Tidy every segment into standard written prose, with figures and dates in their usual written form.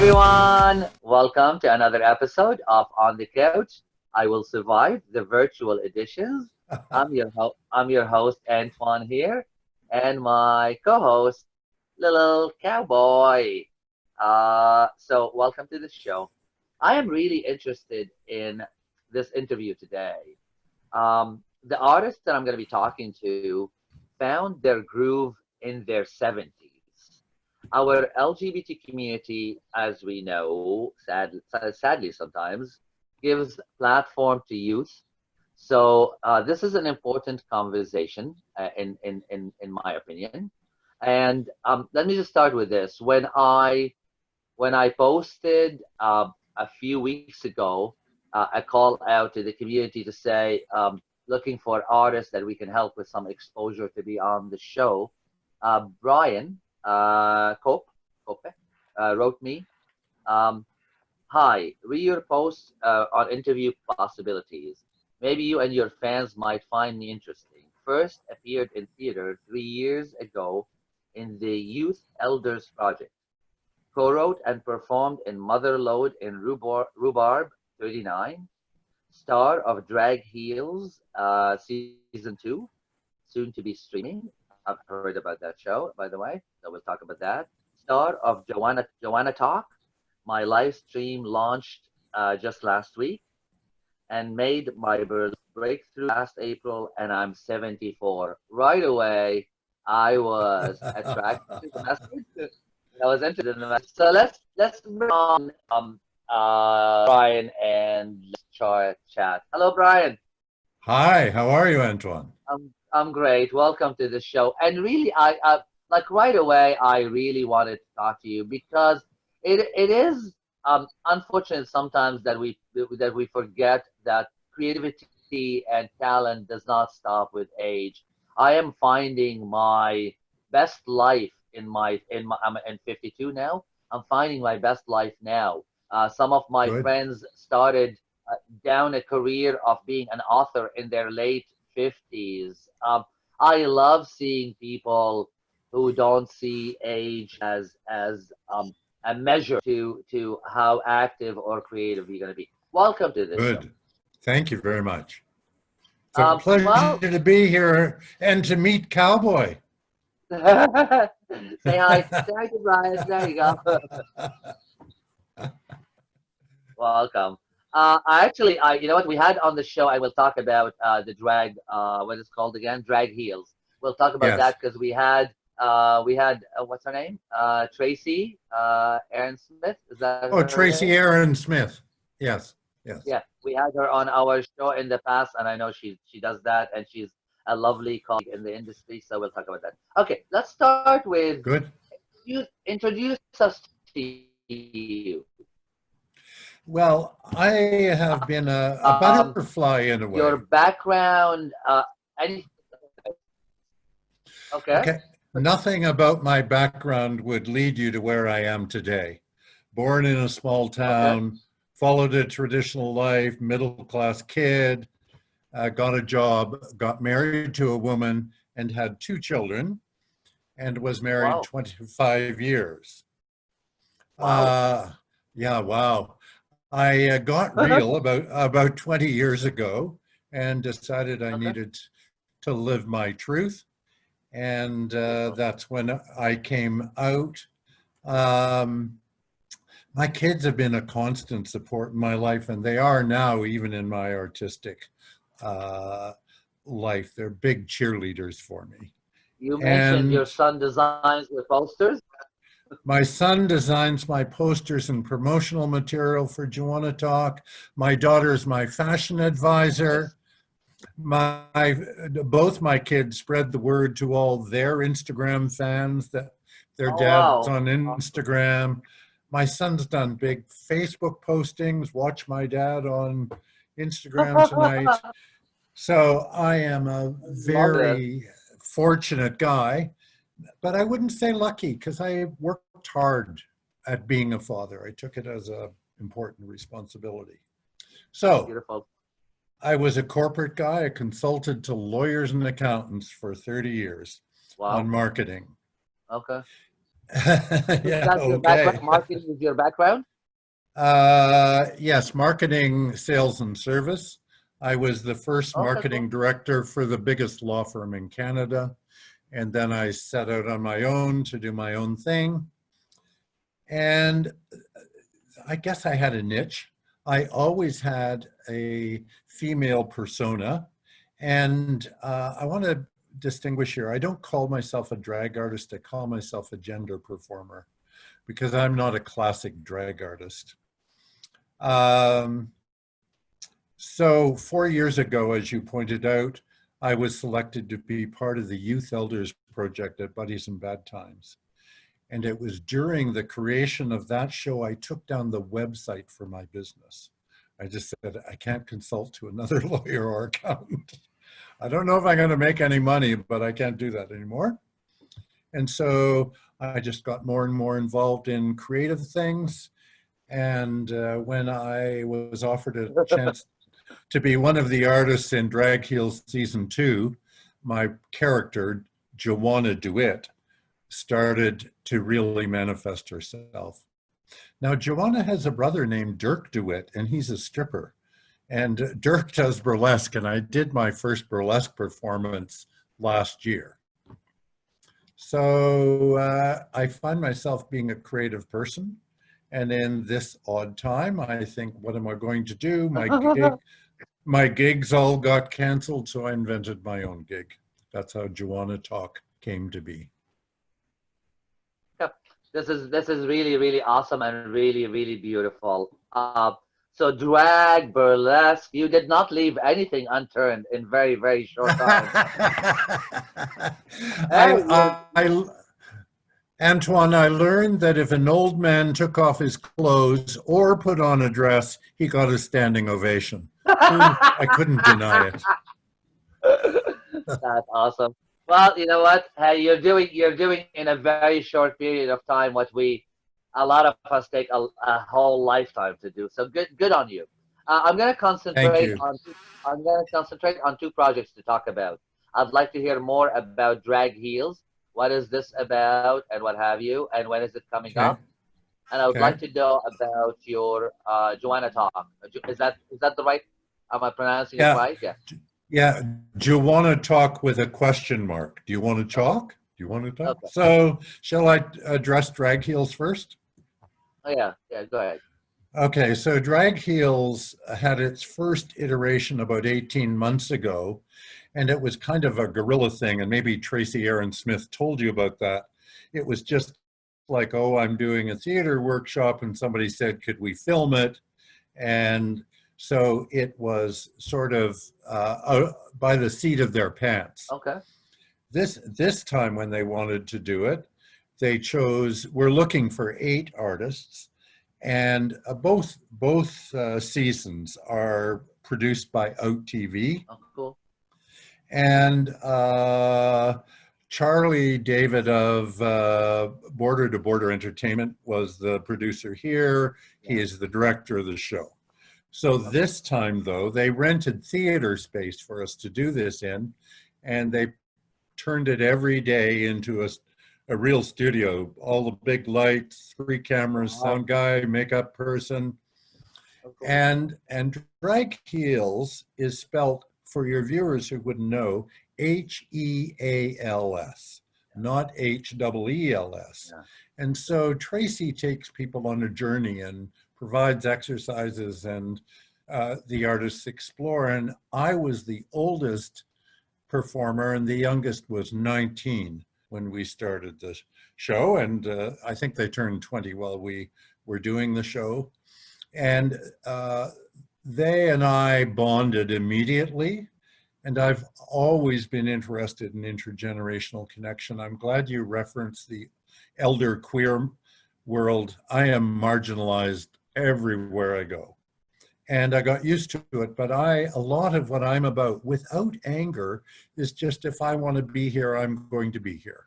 everyone, welcome to another episode of On the Couch. I will survive the virtual editions. I'm your host Antoine here, and my co-host Little Cowboy. So welcome to the show. I am really interested in this interview today. The artists that I'm going to be talking to found their groove in their 70s. Our LGBT community, as we know, sadly sometimes, gives platform to youth. So this is an important conversation, in my opinion. And let me just start with this. When I posted a few weeks ago a call out to the community to say, looking for artists that we can help with some exposure to be on the show, Brian Cope wrote me, um, hi, read your post on interview possibilities. Maybe you and your fans might find me interesting. First appeared in theater 3 years ago in the Youth Elders Project. Co-wrote and performed in Motherlode in Rhubarb 39. Star of Drag Heels Season 2, soon to be streaming. I've heard about that show, by the way, so we'll talk about that. Star of Joanna Talk. My live stream launched just last week and made my breakthrough last April, and I'm 74. Right away, I was attracted to the message. I was interested in the message. So let's bring on Brian and let's try chat. Hello, Brian. Hi, how are you, Antoine? I'm great. Welcome to the show. And really, I like right away. I really wanted to talk to you because it is unfortunate sometimes that we forget that creativity and talent does not stop with age. I am finding my best life in my I'm 52 now. I'm finding my best life now. Some of my Good. friends started down a career of being an author in their late 50s. I love seeing people who don't see age as a measure to how active or creative you're going to be. Welcome to the show. Good. Thank you very much. It's a Well, pleasure to be here and to meet Cowboy. say hi to Brian. There you go. Welcome. You know what we had on the show. I will talk about the drag. What is it called again? Drag heels. We'll talk about Yes. that because we had what's her name? Tracy Aaron Smith. Is that Oh, her Tracy name? Aaron Smith. Yes. Yes. Yeah, we had her on our show in the past, and I know she does that, and she's a lovely colleague in the industry. So we'll talk about that. Okay, let's start with Good. you. Introduce us to you. Well, I have been a Um, butterfly in a your way. background, any, okay, Okay. Nothing about my background would lead you to where I am today. Born in a small okay, town, followed a traditional life, middle class kid, got a job, got married to a woman, and had two children, and was married wow, 25 years. wow. Uh, yeah, wow. I got real about 20 years ago and decided I Okay, needed to live my truth. And beautiful. that's when I came out. Um, my kids have been a constant support in my life, and they are now, even in my artistic uh, life. They're big cheerleaders for me. You mentioned your And son designs the posters. my son designs my posters and promotional material for Joanna Talk. My daughter is my fashion advisor. Nice. My both my kids spread the word to all their Instagram fans that their Oh, dad's wow. on Awesome. Instagram. My son's done big Facebook postings. Watch my dad on Instagram tonight. I So I am a love this. very fortunate guy, but I wouldn't say lucky because I worked hard at being a father. I took it as a important responsibility. So Beautiful. I was a corporate guy. I consulted to lawyers and accountants for 30 years on Wow. marketing. Okay. Is Yeah, that your background? okay. Marketing is your background? Yes, marketing, sales, and service. I was the first Okay, marketing cool. director for the biggest law firm in Canada. And then I set out on my own to do my own thing. And I guess I had a niche. I always had a female persona. And I want to distinguish here. I don't call myself a drag artist. I call myself a gender performer because I'm not a classic drag artist. Um, so 4 years ago, as you pointed out, I was selected to be part of the Youth Elders Project at Buddies in Bad Times. And it was during the creation of that show, I took down the website for my business. I just said, I can't consult to another lawyer or accountant. I don't know if I'm going to make any money, but I can't do that anymore. And so I just got more and more involved in creative things. And when I was offered a chance to be one of the artists in Drag Heels season 2, my character, Joanna DeWitt, started to really manifest herself. Now, Joanna has a brother named Dirk DeWitt, and he's a stripper. And Dirk does burlesque, and I did my first burlesque performance last year. So I find myself being a creative person. And in this odd time, I think, what am I going to do? My gigs all got canceled, so I invented my own gig. That's how Joanna Talk came to be. Yep. This is really really awesome and really really beautiful. So drag, burlesque, you did not leave anything unturned in very very short time. Hey, I, Antoine, I learned that if an old man took off his clothes or put on a dress, he got a standing ovation. I couldn't deny it. That's awesome. Well, you know what? Hey, you're doing in a very short period of time what we a lot of us take a whole lifetime to do. So good on you. I'm gonna Thank concentrate you. on two projects to talk about. I'd like to hear more about Drag Heels. What is this about, and what have you, and when is it coming Okay. up? And I would Okay. like to know about your Joanna Talk. Is that the right? Am I pronouncing it Yeah. right? Yes. Yeah. Do you want to talk with a question mark? Do you want to Okay. talk? Do you want to talk? Okay. So, shall I address drag heels first? Oh yeah. Yeah. Go ahead. Okay, so Drag Heels had its first iteration about 18 months ago, and it was kind of a guerrilla thing. And maybe Tracy Aaron Smith told you about that. It was just like, oh, I'm doing a theater workshop, and somebody said, could we film it? And so it was sort of by the seat of their pants. Okay. This time when they wanted to do it, they chose, we're looking for 8 artists, and both seasons are produced by Out TV. Oh, cool. And Charlie David of Border to Border Entertainment was the producer here. He Yeah. is the director of the show. So Okay. this time, though, they rented theater space for us to do this in, and they turned it every day into a real studio. All the big lights, 3 cameras, Wow. sound guy, makeup person, So cool. and Drag Heels is spelt, for your viewers who wouldn't know, Heals, not Heels. Yeah. And so Tracy takes people on a journey and provides exercises, and the artists explore. And I was the oldest performer, and the youngest was 19 when we started the show. And I think they turned 20 while we were doing the show. And they and I bonded immediately. And I've always been interested in intergenerational connection. I'm glad you referenced the elder queer world. I am marginalized everywhere I go. And I got used to it, but a lot of what I'm about without anger is just, if I want to be here, I'm going to be here.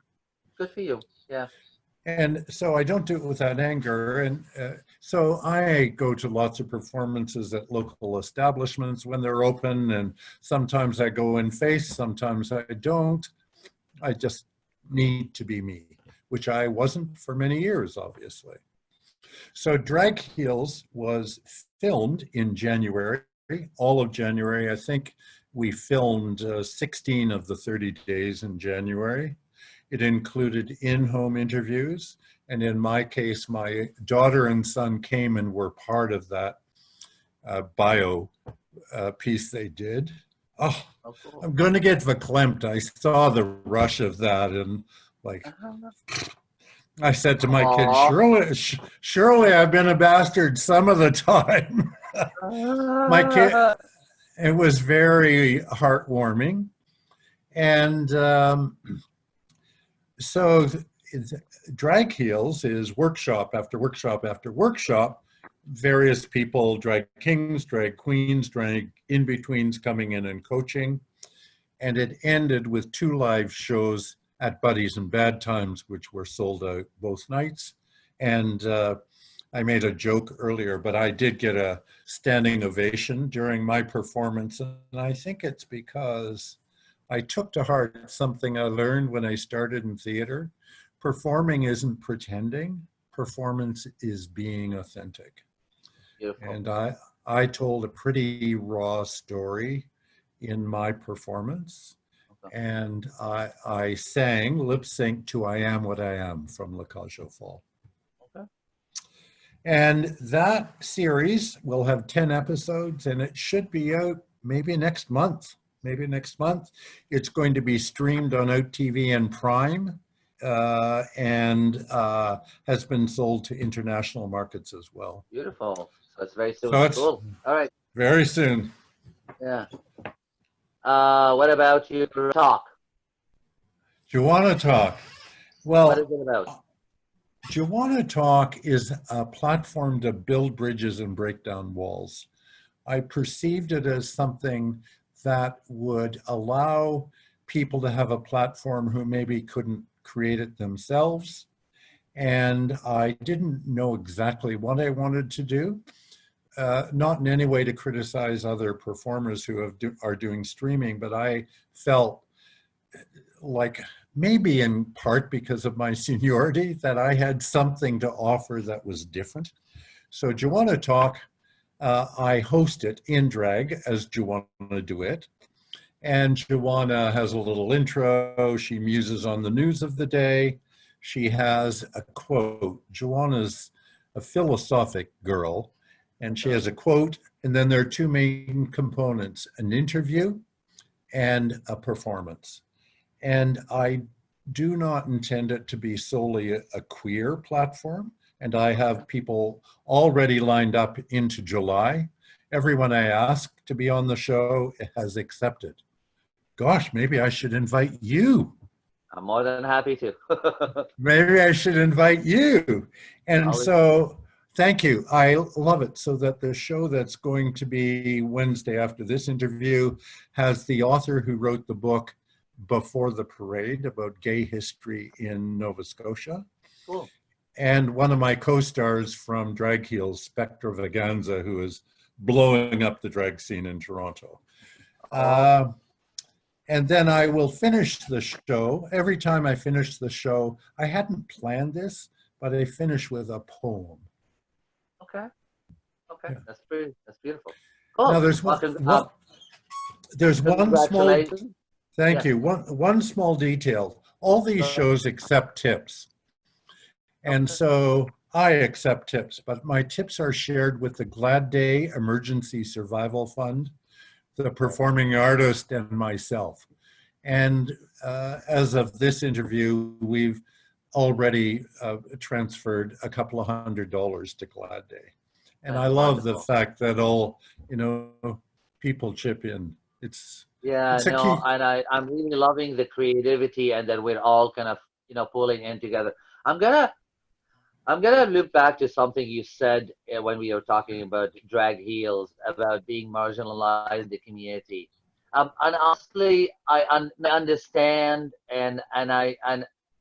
Good for you. Yeah. And so I don't do it without anger. And so I go to lots of performances at local establishments when they're open. And sometimes I go in face, sometimes I don't. I just need to be me. which I wasn't for many years, obviously. So Drag Heels was filmed in January, all of January. I think we filmed 16 of the 30 days in January. It included in-home interviews. And in my case, my daughter and son came and were part of that bio piece they did. Oh, Oh, cool. I'm going to get verklempt. I saw the rush of that and like, I said to my kids, Aw. surely I've been a bastard some of the time. My kid, it was very heartwarming. And so Drag Heels is workshop after workshop after workshop, various people, drag kings, drag queens, drag in-betweens coming in and coaching. And it ended with 2 live shows at Buddies and Bad Times, which were sold out both nights. And I made a joke earlier, but I did get a standing ovation during my performance. And I think it's because I took to heart something I learned when I started in theater. Performing isn't pretending. Performance is being authentic. Beautiful. And I told a pretty raw story in my performance. Okay. And I sang lip sync to I Am What I Am from La Cage aux Folles. Okay. And that series will have 10 episodes and it should be out maybe next month. Maybe next month. It's going to be streamed on Out TV and Prime and has been sold to international markets as well. Beautiful. So it's very soon. So it's Cool. All right. very soon. Yeah. What about your talk? Do you want to talk? What is Well, it about? Do you want to talk is a platform to build bridges and break down walls. I perceived it as something that would allow people to have a platform who maybe couldn't create it themselves. And I didn't know exactly what I wanted to do. Not in any way to criticize other performers who are doing streaming, but I felt like maybe in part because of my seniority that I had something to offer that was different. So Joanna Talk, I host it in drag as Joanna Duet. And Joanna has a little intro. She muses on the news of the day. She has a quote. Joanna's a philosophic girl, and she has a quote. And then there are 2 main components, an interview and a performance. And I do not intend it to be solely a queer platform. And I have people already lined up into July. Everyone I asked to be on the show has accepted. Gosh, maybe I should invite you. I'm more than happy to. Maybe I should invite you. And Always. so, thank you. I love it. So that the show that's going to be Wednesday after this interview has the author who wrote the book Before the Parade about gay history in Nova Scotia. Cool. And one of my co-stars from Drag Heels, Spectra Vaganza, who is blowing up the drag scene in Toronto. And then I will finish the show. Every time I finish the show, I hadn't planned this, but I finish with a poem. Okay. Okay. Yeah. That's beautiful. Cool. Now there's there's one small, Congratulations. thank Yes. you, one small detail. All these shows accept tips. And Okay. so I accept tips, but my tips are shared with the Glad Day Emergency Survival Fund, the performing artist, and myself. And as of this interview, we've already transferred a couple of $100 to Glad Day. And That's I love the wonderful. fact that all, people chip in. It's Yeah, a no, key. and I'm really loving the creativity and that we're all kind of, pulling in together. I'm gonna I'm gonna loop back to something you said when we were talking about drag heels, about being marginalized in the community. And honestly, I understand, and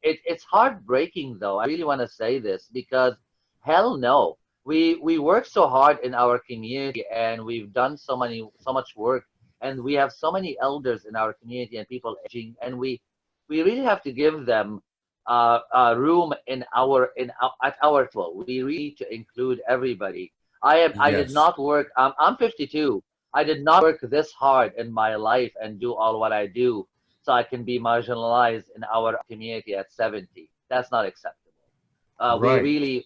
it's heartbreaking though. I really want to say this because hell no, we work so hard in our community, and we've done so much work, and we have so many elders in our community and people aging, and we really have to give them room at our table. We really need to include everybody. I did Yes. not work. I'm 52. I did not work this hard in my life and do all what I do so I can be marginalized in our community at 70. That's not acceptable. We Right. really,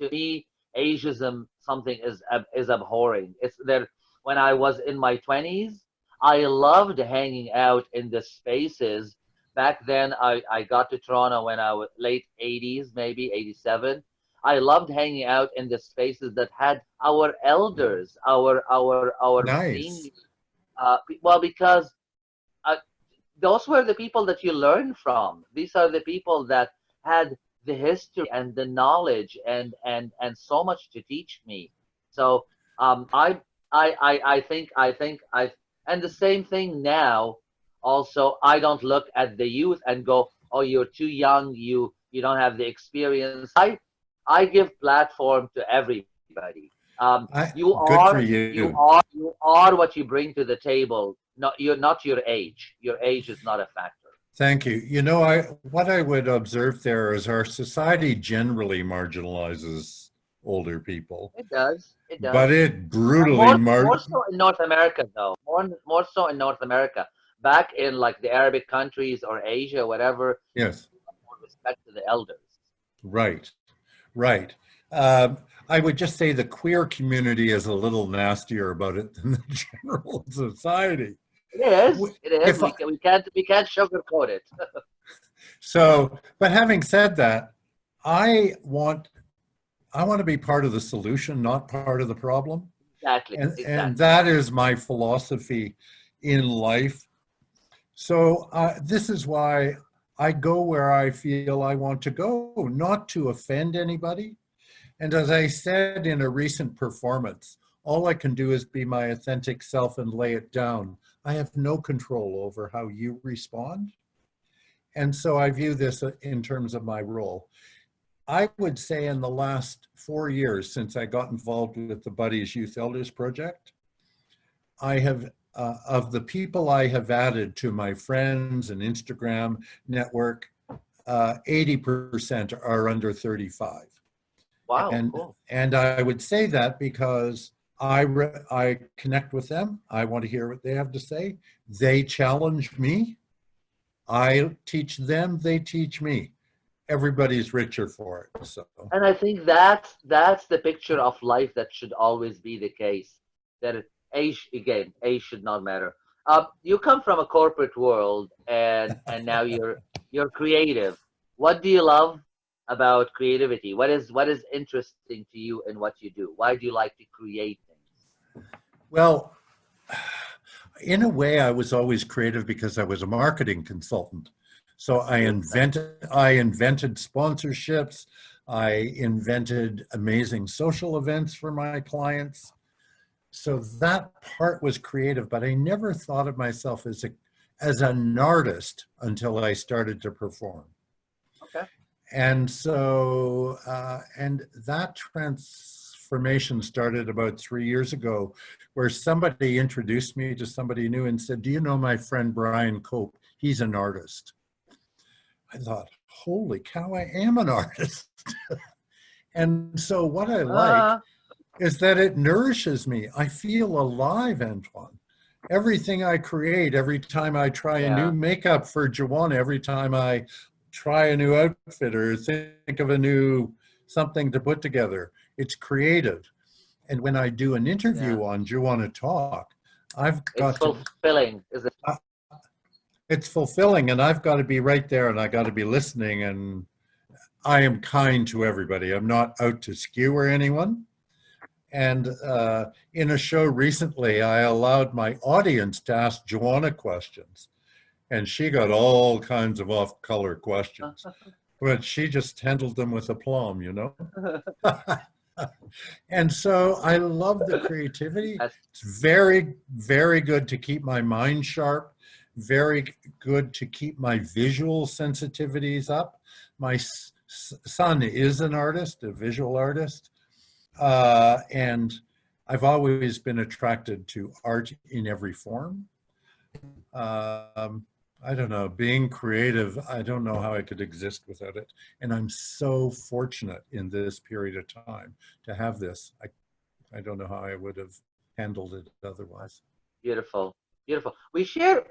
to me, ageism something is abhorring. It's there. When I was in my 20s, I loved hanging out in the spaces. Back then, I got to Toronto when I was late 80s, maybe 87. I loved hanging out in the spaces that had our elders, our seniors. Nice. Well, because uh, those were the people that you learn from. These are the people that had the history and the knowledge and so much to teach me. So I think and the same thing now. Also, I don't look at the youth and go, "Oh, you're too young. You don't have the experience." I give platform to everybody. You Good for are you you. are you are what you bring to the table. Not your age. Your age is not a factor. Thank you. You know, what I would observe there is our society generally marginalizes older people, It does. It but does. it brutally More so in North America, though. More so in North America. Back in like the Arabic countries or Asia, whatever, yes, more respect to the elders. right, right. Um, I would just say the queer community is a little nastier about it than the general society. It is. W- It is. If We can't sugarcoat it. so, but having said that, I want I want to be part of the solution, not part of the problem. Exactly. And Exactly. that is my philosophy in life. So this is why I go where I feel I want to go, not to offend anybody. And as I said in a recent performance, all I can do is be my authentic self and lay it down. I have no control over how you respond. And so I view this in terms of my role. I would say in the last 4 years since I got involved with the Buddies Youth Elders Project, I have, of the people I have added to my friends and Instagram network, 80% are under 35. Wow. And, Cool. and I would say that because I connect with them. I want to hear what they have to say. They challenge me. I teach them. They teach me. Everybody's richer for it. So, And I think that's the picture of life that should always be the case. That age should not matter. You come from a corporate world, and now you're creative. What do you love about creativity? What is interesting to you in what you do? Why do you like to create things? well, in a way, I was always creative because I was a marketing consultant. So That's good. That's I invented sponsorships. I invented amazing social events for my clients. So that part was creative, but I never thought of myself as an artist until I started to perform. okay. And so, and that transformation started about 3 years ago, where somebody introduced me to somebody new and said, "Do you know my friend Brian Cope? He's an artist." I thought, holy cow, I am an artist. And so, what I like Uh, is that it nourishes me. I feel alive, Antoine. Everything I create, every time I try a new yeah. makeup for Joanna, every time I try a new outfit or think of a new something to put together, it's creative. And when I do an Yeah. interview on Joanna Talk, I've It's got to, fulfilling, is it? uh, it's fulfilling and I've got to be right there and I got to be listening. And I am kind to everybody. I'm not out to skewer anyone. And in a show recently, I allowed my audience to ask Joanna questions, and she got all kinds of off-color questions, but she just handled them with aplomb, you know? And so I love the creativity. That's It's very, very good to keep my mind sharp, very good to keep my visual sensitivities up. My son is an artist, a visual artist. And I've always been attracted to art in every form. Um, I don't know, being creative, I don't know how I could exist without it. And I'm so fortunate in this period of time to have this. I don't know how I would have handled it otherwise. Beautiful, beautiful. We share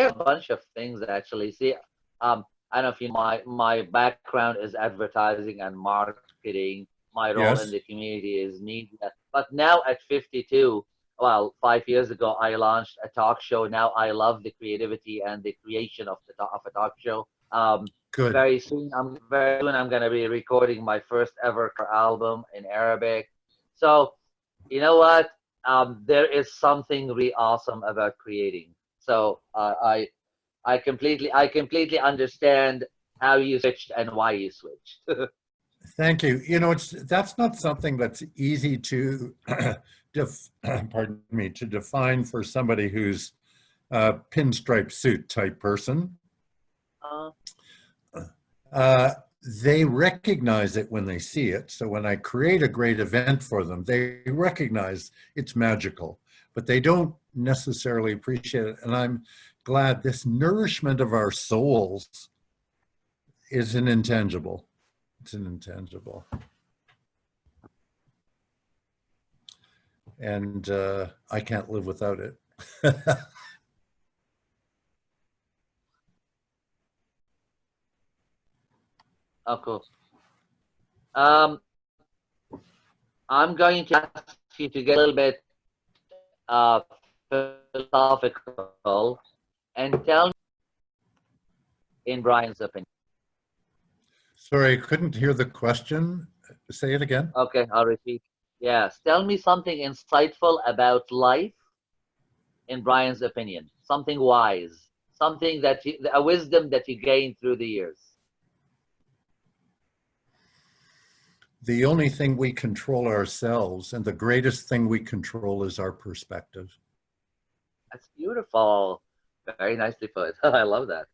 a bunch of things actually. See, I don't know if you know my background is advertising and marketing. My role in the Yes, community is media. But now at 52, well, 5 years ago, I launched a talk show. Now I love the creativity and the creation of of a talk show. good. Very soon I'm gonna be recording my first ever album in Arabic. So you know what? There is something really awesome about creating. So I completely understand how you switched and why you switched. Thank you. You know, that's not something that's easy to pardon me, to define for somebody who's a pinstripe suit type person. uh, Uh, they recognize it when they see it. So when I create a great event for them, they recognize it's magical, but they don't necessarily appreciate it. And I'm glad this nourishment of our souls is an intangible. It's an intangible. And I can't live without it. oh, cool. Um, I'm going to ask you to get a little bit philosophical and tell me, in Brian's opinion. Sorry, I couldn't hear the question. Say it again. Okay, I'll repeat. Yes, tell me something insightful about life in Brian's opinion. Something wise, something a wisdom that you gained through the years. The only thing we control ourselves, and the greatest thing we control is our perspective. That's beautiful. Very nicely put. I love that.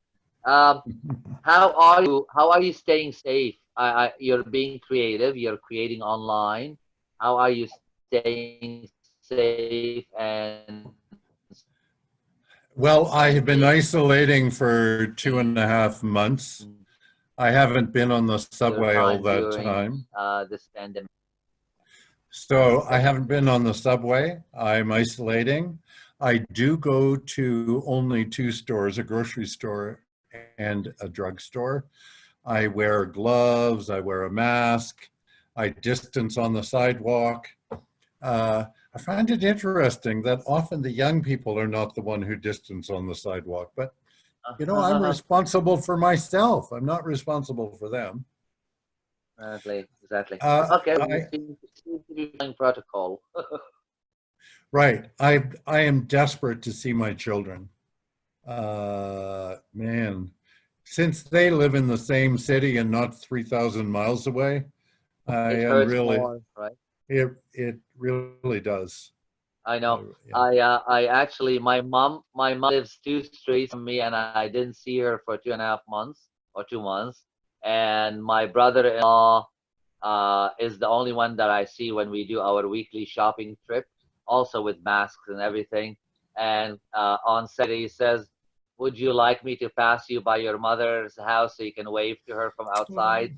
Um, how are you? How are you staying safe? You're being creative. You're creating online. How are you staying safe and Well, I have been staying isolating for 2.5 months. I haven't been on the your subway all time that during time. this pandemic? So I haven't been on the subway. I'm isolating. I do go to only two stores, a grocery store and a drugstore. I wear gloves, I wear a mask, I distance on the sidewalk. I find it interesting that often the young people are not the one who distance on the sidewalk, but I'm responsible for myself. I'm not responsible for them. Exactly, exactly. Uh, Okay, you I seem to be following protocol. right. I am desperate to see my children. Man, since they live in the same city and not 3,000 miles away, I It am hurts really more, right? it really does. I know. Yeah. I actually, my mom lives two streets from me, and I didn't see her for 2.5 months or 2 months. And my brother-in-law is the only one that I see when we do our weekly shopping trip, also with masks and everything. And on Saturday, he says, "Would you like me to pass you by your mother's house so you can wave to her from outside?"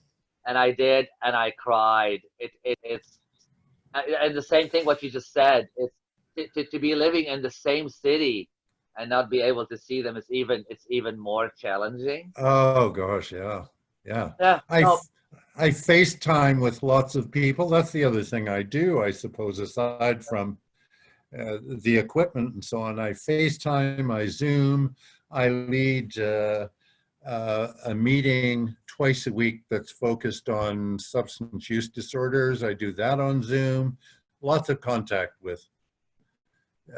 And I did, and I cried. It's and the same thing what you just said. It's to be living in the same city and not be able to see them. It's even more challenging. Oh gosh, yeah, yeah. Yeah. I No. f- I FaceTime with lots of people. That's the other thing I do, I suppose, aside from the equipment and so on. I FaceTime, I Zoom, I lead a meeting twice a week that's focused on substance use disorders. I do that on Zoom. Lots of contact with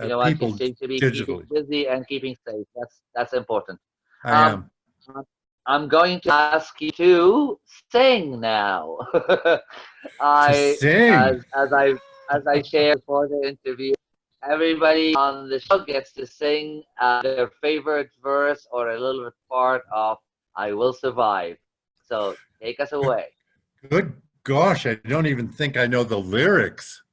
You know what? You people seem to be keeping digitally. busy and keeping safe. That's important. I Um, am. I'm going to ask you to sing now. To I sing. as I shared before the interview, everybody on the show gets to sing their favorite verse or a little bit part of "I Will Survive." So take us away. Good gosh, I don't even think I know the lyrics.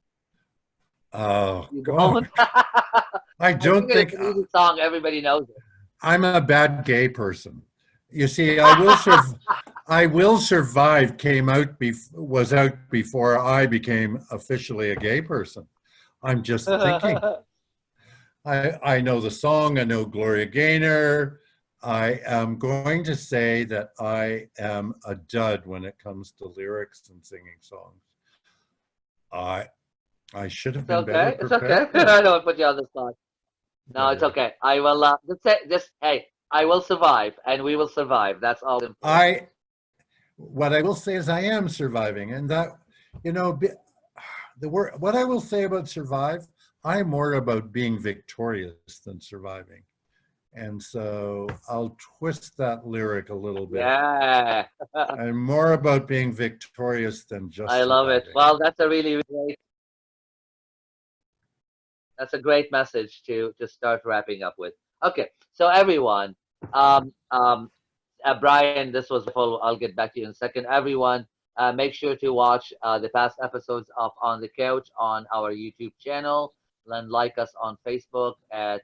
Oh You gosh, don't? I I don't figured think. it's an easy song. Everybody knows it. I'm a bad gay person. You see, I will survive was out before I became officially a gay person. I'm just thinking. I know the song. I know Gloria Gaynor. I am going to say that I am a dud when it comes to lyrics and singing songs. I I should have It's been better okay. It's okay. prepared. I don't put you on the spot. No, it's Better. okay. I will just say, just hey, I will survive, and we will survive. That's all simple. I what I will say is I am surviving, and that you know the word. What I will say about survive, I'm more about being victorious than surviving, and so I'll twist that lyric a little bit. Yeah, I'm more about being victorious than I just love it. surviving. Well, that's a really great. That's a great message to start wrapping up with. Okay, so everyone, Brian, this was wonderful. I'll get back to you in a second. Everyone, make sure to watch the past episodes of On the Couch on our YouTube channel and like us on Facebook at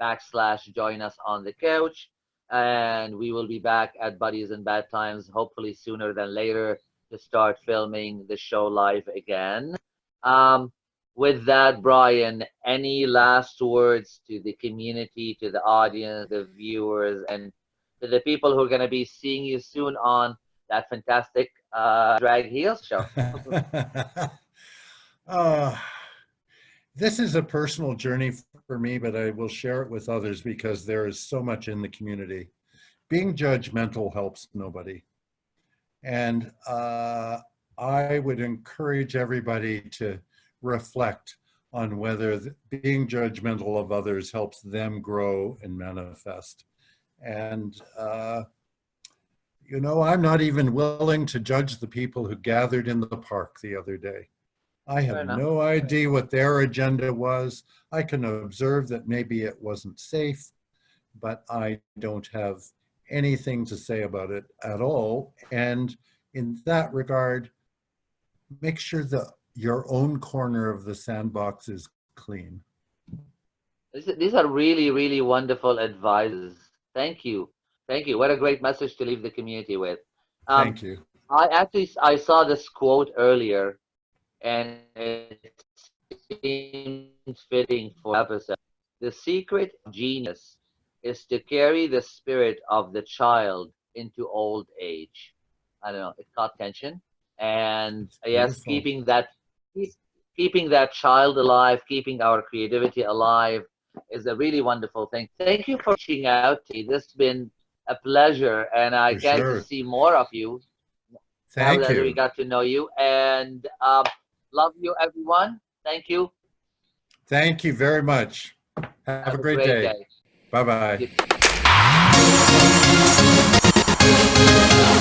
/ join us on the couch. And we will be back at Buddies and Bad Times, hopefully sooner than later, to start filming the show live again. Um, with that, Brian, any last words to the community, to the audience, the viewers, and to the people who are going to be seeing you soon on that fantastic Drag Heels show? uh, this is a personal journey for me, but I will share it with others because there is so much in the community. Being judgmental helps nobody. And I would encourage everybody to reflect on whether being judgmental of others helps them grow and manifest. And, I'm not even willing to judge the people who gathered in the park the other day. I Fair have enough. no idea what their agenda was. I can observe that maybe it wasn't safe, but I don't have anything to say about it at all. And in that regard, make sure that your own corner of the sandbox is clean. These are really, really wonderful advices. Thank you. Thank you. What a great message to leave the community with. Um, Thank you. I saw this quote earlier, and it seems fitting for episode. The secret of genius is to carry the spirit of the child into old age. I don't know. It caught tension, and It's yes, beautiful. keeping that child alive, keeping our creativity alive, is a really wonderful thing. Thank you for reaching out to me. This has been a pleasure, and I For can't wait to sure. see more of you now Thank that we you. got to know you. And love you, everyone. Thank you. Thank you very much. Have a Have a great great day. day. Bye bye. You too.